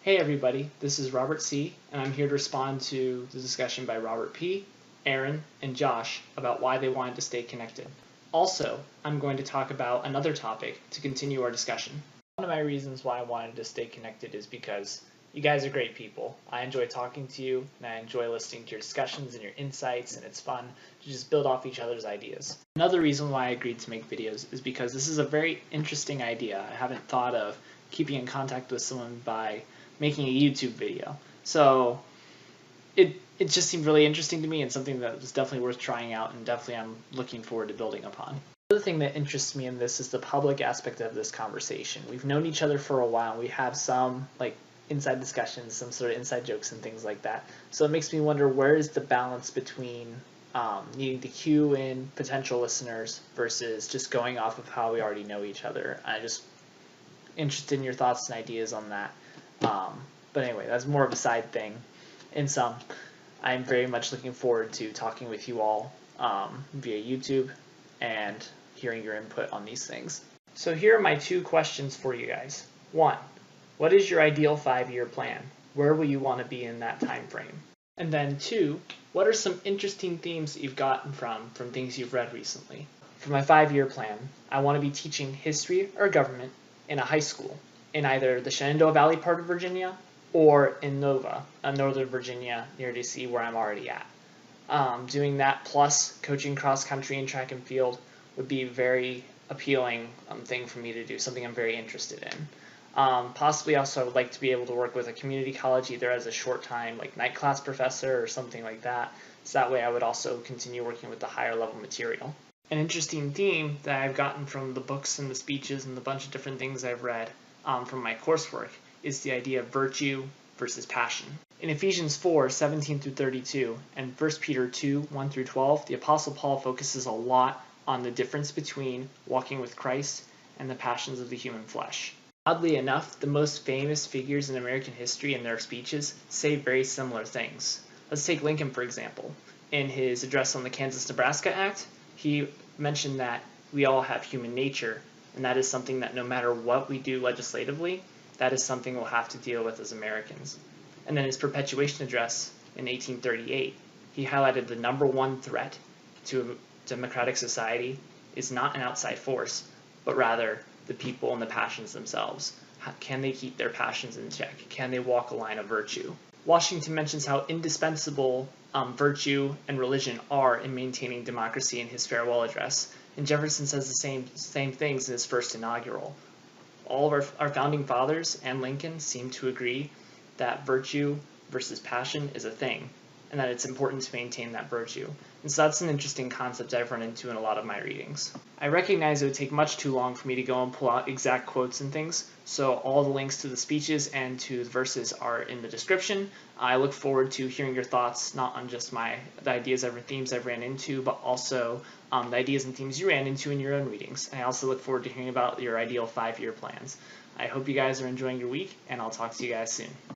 Hey everybody, this is Robert C, and I'm here to respond to the discussion by Robert P, Aaron, and Josh about why they wanted to stay connected. Also, I'm going to talk about another topic to continue our discussion. One of my reasons why I wanted to stay connected is because you guys are great people. I enjoy talking to you, and I enjoy listening to your discussions and your insights, and it's fun to just build off each other's ideas. Another reason why I agreed to make videos is because this is a very interesting idea. I haven't thought of keeping in contact with someone by making a YouTube video. So it just seemed really interesting to me and something that was definitely worth trying out, and definitely I'm looking forward to building upon. The other thing that interests me in this is the public aspect of this conversation. We've known each other for a while. We have some inside discussions, some sort of inside jokes and things like that. So it makes me wonder, where is the balance between needing to cue in potential listeners versus just going off of how we already know each other. I'm just interested in your thoughts and ideas on that. But anyway, that's more of a side thing. In sum, I'm very much looking forward to talking with you all via YouTube and hearing your input on these things. So here are my two questions for you guys. One, what is your ideal 5-year plan? Where will you want to be in that time frame? And then two, what are some interesting themes that you've gotten from things you've read recently? For my 5-year plan, I want to be teaching history or government in a high school in either the Shenandoah Valley part of Virginia or in Nova, Northern Virginia, near DC, where I'm already at. Doing that plus coaching cross country and track and field would be a very appealing thing for me to do, something I'm very interested in. Possibly also I would like to be able to work with a community college either as a short time night class professor or something like that, so that way I would also continue working with the higher level material. An interesting theme that I've gotten from the books and the speeches and the bunch of different things I've read from my coursework is the idea of virtue versus passion. In Ephesians 4:17 through 32 and 1 Peter 2:1 through 12, the Apostle Paul focuses a lot on the difference between walking with Christ and the passions of the human flesh. Oddly enough, the most famous figures in American history in their speeches say very similar things. Let's take Lincoln, for example. In his address on the Kansas-Nebraska Act, he mentioned that we all have human nature, and that is something that no matter what we do legislatively, that is something we'll have to deal with as Americans. And then his perpetuation address in 1838, he highlighted the number one threat to a democratic society is not an outside force, but rather the people and the passions themselves. Can they keep their passions in check? Can they walk a line of virtue? Washington mentions how indispensable virtue and religion are in maintaining democracy in his farewell address, and Jefferson says the same things in his first inaugural. All of our founding fathers and Lincoln seem to agree that virtue versus passion is a thing, and that it's important to maintain that virtue. And so that's an interesting concept I've run into in a lot of my readings. I recognize it would take much too long for me to go and pull out exact quotes and things, so all the links to the speeches and to the verses are in the description. I look forward to hearing your thoughts, not on just the ideas or themes I've ran into, but also the ideas and themes you ran into in your own readings. I also look forward to hearing about your ideal 5-year plans. I hope you guys are enjoying your week, and I'll talk to you guys soon.